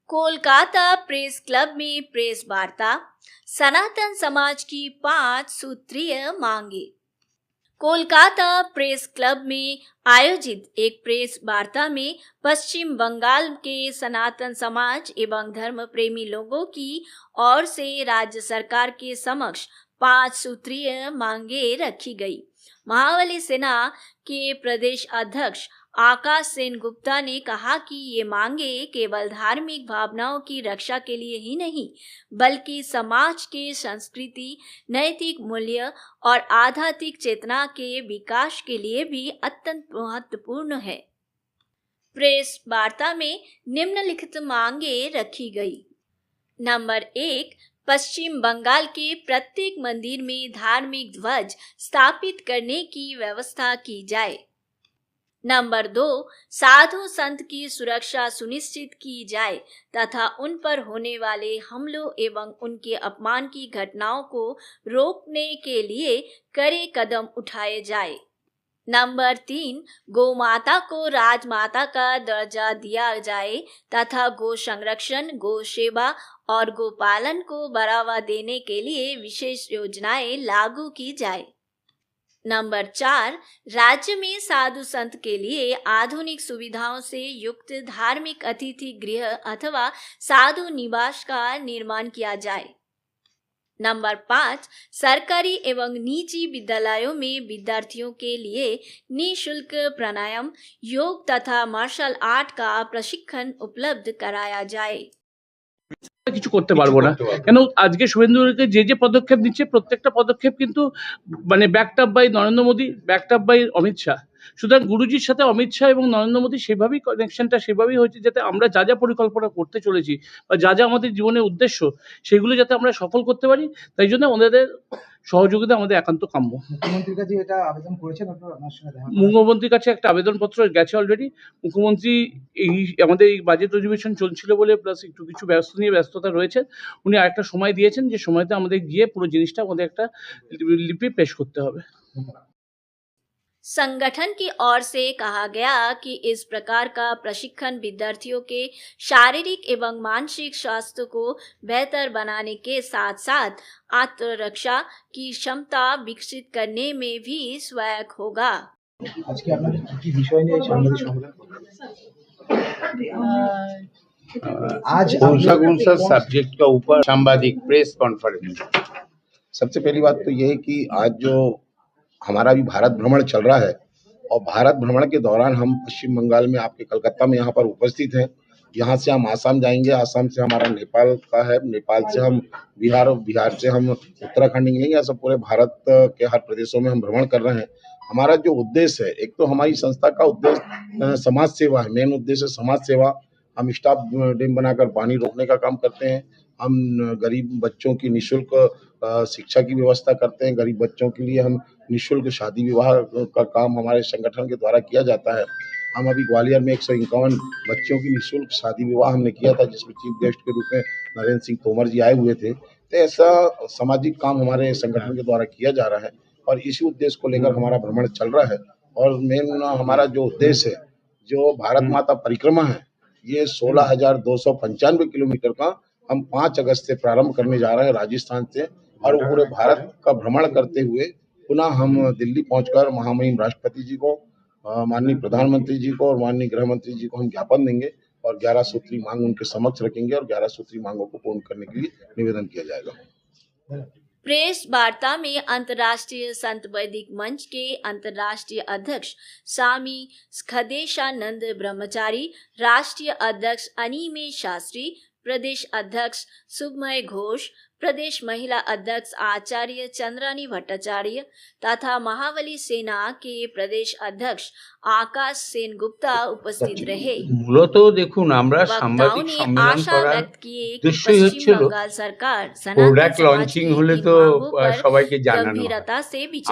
Kolkata press club में press वार्ता, सनातन समाज की 5 सूत्रीय मांगे। कोलकाता प्रेस क्लब में आयोजित एक प्रेस वार्ता में पश्चिम बंगाल के सनातन समाज एवं धर्म प्रेमी लोगों की ओर से राज्य सरकार के समक्ष 5 सूत्रीय मांगे रखी गई। महावली सेना के प्रदेश अध्यक्ष आकाश सेन गुप्ता ने कहा कि ये मांगे केवल धार्मिक भावनाओं की रक्षा के लिए ही नहीं, बल्कि समाज के संस्कृति, नैतिक मूल्य और आध्यात्मिक चेतना के विकास के लिए भी अत्यंत महत्वपूर्ण है। प्रेस वार्ता में निम्नलिखित मांगे रखी गई। नंबर 1, पश्चिम बंगाल के प्रत्येक मंदिर में धार्मिक ध्वज स्थापित करने की व्यवस्था की जाए। नंबर 2, साधु संत की सुरक्षा सुनिश्चित की जाए तथा उन पर होने वाले हमलों एवं उनके अपमान की घटनाओं को रोकने के लिए कड़े कदम उठाए जाए। नंबर 3, गौ माता को राजमाता का दर्जा दिया जाए तथा गो संरक्षण, गो सेवा और गोपालन को बढ़ावा देने के लिए विशेष योजनाएं लागू की जाए। नंबर 4, राज्य में साधु संत के लिए आधुनिक सुविधाओं से युक्त धार्मिक अतिथि गृह अथवा साधु निवास का निर्माण किया जाए। नंबर 5, सरकारी एवं निजी विद्यालयों में विद्यार्थियों के लिए निःशुल्क प्राणायाम, योग तथा मार्शल आर्ट का प्रशिक्षण उपलब्ध कराया जाए। কিছু করতে পারবো না, কেন আজকে শুভেন্দুকে যে পদক্ষেপ নিচ্ছে প্রত্যেকটা পদক্ষেপ কিন্তু মানে backed up by Narendra Modi, backed up by Amit Shah. সুতরাং গুরুজির সাথে অমিত শাহ এবং নরেন্দ্র মোদী সেভাবেই কানেকশনটা সেভাবেই হয়েছে, যাতে আমরা যা যা পরিকল্পনা করতে চলেছি বা যা যা আমাদের জীবনের উদ্দেশ্য সেগুলো যাতে আমরা সফল করতে পারি, তাই জন্য ওনাদের সহযোগিতা আমাদের একান্ত কাম্য। মুখ্যমন্ত্রীর কাছে এটা আবেদন করেছেন আপনারা? মুখ্যমন্ত্রীর কাছে একটা আবেদনপত্র গেছে অলরেডি। মুখ্যমন্ত্রী এই আমাদের এই বাজেট অধিবেশন চলছিল বলে প্লাস একটু কিছু ব্যস্ততা রয়েছে, উনি আরেকটা সময় দিয়েছেন যে সময়তে আমাদের গিয়ে পুরো জিনিসটা আমাদের একটা লিপি পেশ করতে হবে। संगठन की ओर से कहा गया कि इस प्रकार का प्रशिक्षण विद्यार्थियों के शारीरिक एवं मानसिक स्वास्थ्य को बेहतर बनाने के साथ साथ आत्मरक्षा की क्षमता विकसित करने में भी सहायक होगा। আজকে আপনাদের কি বিষয় নিয়ে সাংবাদিক সম্মেলন করলেন? आज कौन सा सब्जेक्ट के ऊपर सांबादिक प्रेस कॉन्फ्रेंस? सबसे पहली बात तो ये है कि आज जो हमारा भी भारत भ्रमण चल रहा है और भारत भ्रमण के दौरान हम पश्चिम बंगाल में आपके कलकत्ता में यहाँ पर उपस्थित हैं। यहाँ से हम आसाम जाएंगे, आसाम से हमारा नेपाल का है, नेपाल से हम बिहार और बिहार से हम उत्तराखंड निकलेंगे। ऐसा पूरे भारत के हर प्रदेशों में हम भ्रमण कर रहे हैं। हमारा जो उद्देश्य है, एक तो हमारी संस्था का उद्देश्य समाज सेवा है, मेन उद्देश्य समाज सेवा। हम स्टाफ डैम बनाकर पानी रोकने का काम करते हैं। हम गरीब बच्चों की निःशुल्क शिक्षा की व्यवस्था करते हैं। गरीब बच्चों के लिए हम निःशुल्क शादी विवाह का काम हमारे संगठन के द्वारा किया जाता है। हम अभी ग्वालियर में 151 बच्चों की निःशुल्क शादी विवाह हमने किया था, जिसमें चीफ गेस्ट के रूप में नरेंद्र सिंह तोमर जी आए हुए थे। तो ऐसा सामाजिक काम हमारे संगठन के द्वारा किया जा रहा है और इसी उद्देश्य को लेकर हमारा भ्रमण चल रहा है। और मेन हमारा जो उद्देश्य है, जो भारत माता परिक्रमा है, ये 16,295 किलोमीटर का हम 5 अगस्त से प्रारंभ करने जा रहे हैं राजस्थान से, और पूरे भारत का भ्रमण करते हुए पुनः हम दिल्ली पहुंचकर महामहिम राष्ट्रपति जी को, माननीय प्रधानमंत्री जी को और माननीय गृह मंत्री जी को हम ज्ञापन देंगे और 11 सूत्री मांग उनके समक्ष रखेंगे और 11 सूत्री मांगों को पूर्ण करने के लिए निवेदन किया जाएगा। प्रेस वार्ता में अंतर्राष्ट्रीय संत वैदिक मंच के अंतर्राष्ट्रीय अध्यक्ष स्वामी खदेशानंद ब्रह्मचारी, राष्ट्रीय अध्यक्ष अनिमेश शास्त्री, प्रदेश अध्यक्ष शुभमय घोष, प्रदेश महिला अध्यक्ष आचार्य चंद्रानी भट्टाचार्य तथा महावली सेना के प्रदेश अध्यक्ष आकाश सेन गुप्ता उपस्थित रहे। মূলত দেখুন, আমরা সাংবাদিক সম্মেলন করার উদ্দেশ্যই হচ্ছিল প্রোডাক্ট লঞ্চিং হলে তো সবাইকে জানানো হয়।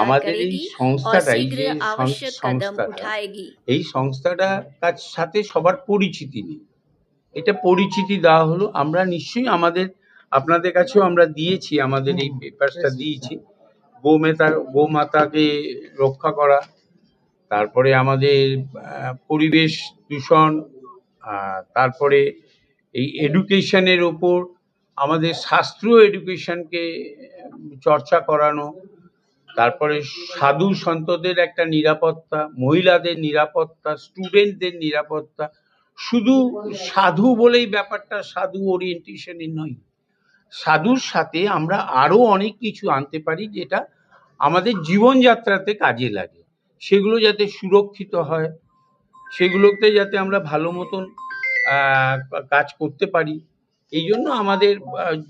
আমাদের এই সংস্থাটাই যে সংস্থা, এই সংস্থাটার সাথে সবার পরিচিতি নেই, এটা পরিচিতি দেওয়া হলো। আমরা নিশ্চয়ই আপনাদের কাছেও আমরা দিয়েছি, আমাদের এই পেপারসটা দিয়েছি, গোমাতাকে রক্ষা করা, তারপরে আমাদের পরিবেশ দূষণ, তারপরে এই এডুকেশনের ওপর আমাদের শাস্ত্র এডুকেশনকে চর্চা করানো, তারপরে সাধু সন্তদের একটা নিরাপত্তা, মহিলাদের নিরাপত্তা, স্টুডেন্টদের নিরাপত্তা। শুধু সাধু বলেই ব্যাপারটা সাধু ওরিয়েন্টেশনে নয়, সাধুর সাথে আমরা আরো অনেক কিছু আনতে পারি যেটা আমাদের জীবনযাত্রাতে কাজে লাগে, সেগুলো যাতে সুরক্ষিত হয়, সেগুলোতে যাতে আমরা ভালো মতন কাজ করতে পারি। এই জন্য আমাদের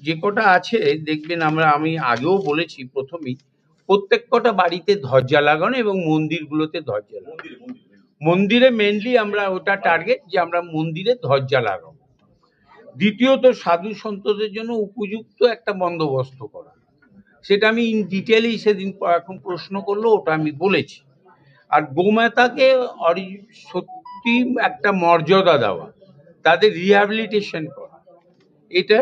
যে কটা আছে দেখবেন, আমি আগেও বলেছি প্রথমেই, প্রত্যেক কটা বাড়িতে ধ্বজা লাগানো এবং মন্দিরগুলোতে ধ্বজা লাগানো। মন্দিরে মেনলি আমরা ওটা টার্গেট যে আমরা মন্দিরে ধ্বজা লাগাবো। দ্বিতীয়ত সাধু সন্তদের জন্য উপযুক্ত একটা বন্দোবস্ত করা, সেটা আমি ইন ডিটেলই সেদিন এখন প্রশ্ন করলো, ওটা আমি বলেছি। আর গোমাতাকে সত্যি একটা মর্যাদা দেওয়া, তাদের রিহ্যাবিলিটেশন করা। এটা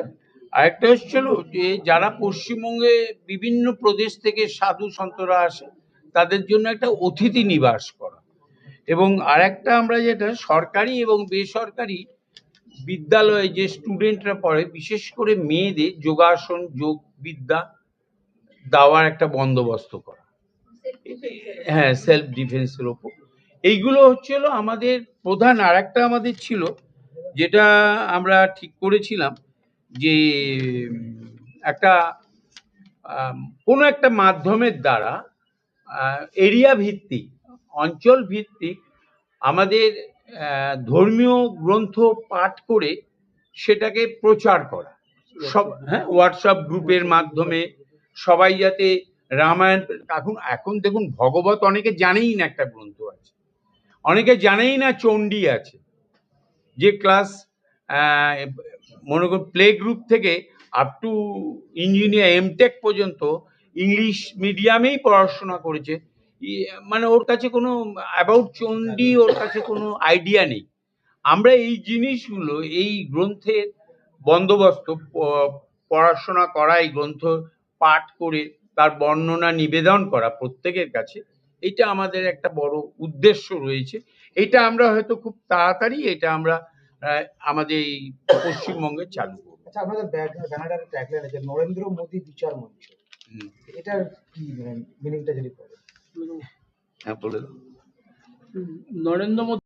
আরেকটা হচ্ছিল যে যারা পশ্চিমবঙ্গে বিভিন্ন প্রদেশ থেকে সাধু সন্তরা আসে, তাদের জন্য একটা অতিথি নিবাস করা। এবং আরেকটা আমরা যেটা সরকারি এবং বেসরকারি বিদ্যালয়ে যে স্টুডেন্টরা পড়ে, বিশেষ করে মেয়েদের যোগাসন, যোগ বিদ্যা দেওয়ার একটা বন্দোবস্ত করা। হ্যাঁ, সেলফ ডিফেন্সের ওপর। এইগুলো হচ্ছিল আমাদের প্রধান। আর একটা আমাদের ছিল যেটা আমরা ঠিক করেছিলাম যে একটা কোনো একটা মাধ্যমের দ্বারা এরিয়া ভিত্তিক, অঞ্চল ভিত্তিক আমাদের ধর্মীয় গ্রন্থ পাঠ করে সেটাকে প্রচার করা। সব হোয়াটসঅ্যাপ গ্রুপের মাধ্যমে সবাই যাতে রামায়ণ, এখন দেখুন ভগবত অনেকে জানেই না একটা গ্রন্থ আছে, অনেকে জানেই না চণ্ডী আছে। যে ক্লাস মনে করুন প্লে গ্রুপ থেকে আপ টু ইঞ্জিনিয়ার এমটেক পর্যন্ত ইংলিশ মিডিয়ামেই পড়াশোনা করেছে, মানে ওর কাছে কোনো অ্যাবাউট চণ্ডী ওর কাছে কোনো আইডিয়া নেই। আমরা এই জিনিসগুলো, এই গ্রন্থের বন্দোবস্ত, পড়াশোনা করা, এই গ্রন্থ পাঠ করে তার বর্ণনা নিবেদন করা প্রত্যেকের কাছে, এটা আমাদের একটা বড় উদ্দেশ্য রয়েছে। এটা আমরা হয়তো খুব তাড়াতাড়ি এটা আমরা আমাদের এই পশ্চিমবঙ্গে চালু করব। আচ্ছা, আপনাদের ব্যানারের ট্যাগলাইন আছে নরেন্দ্র মোদী বিচার মঞ্চ, এটার কি মিনিংটা যদি বলেন? হ্যাঁ, বলে দাও। নরেন্দ্র মোদী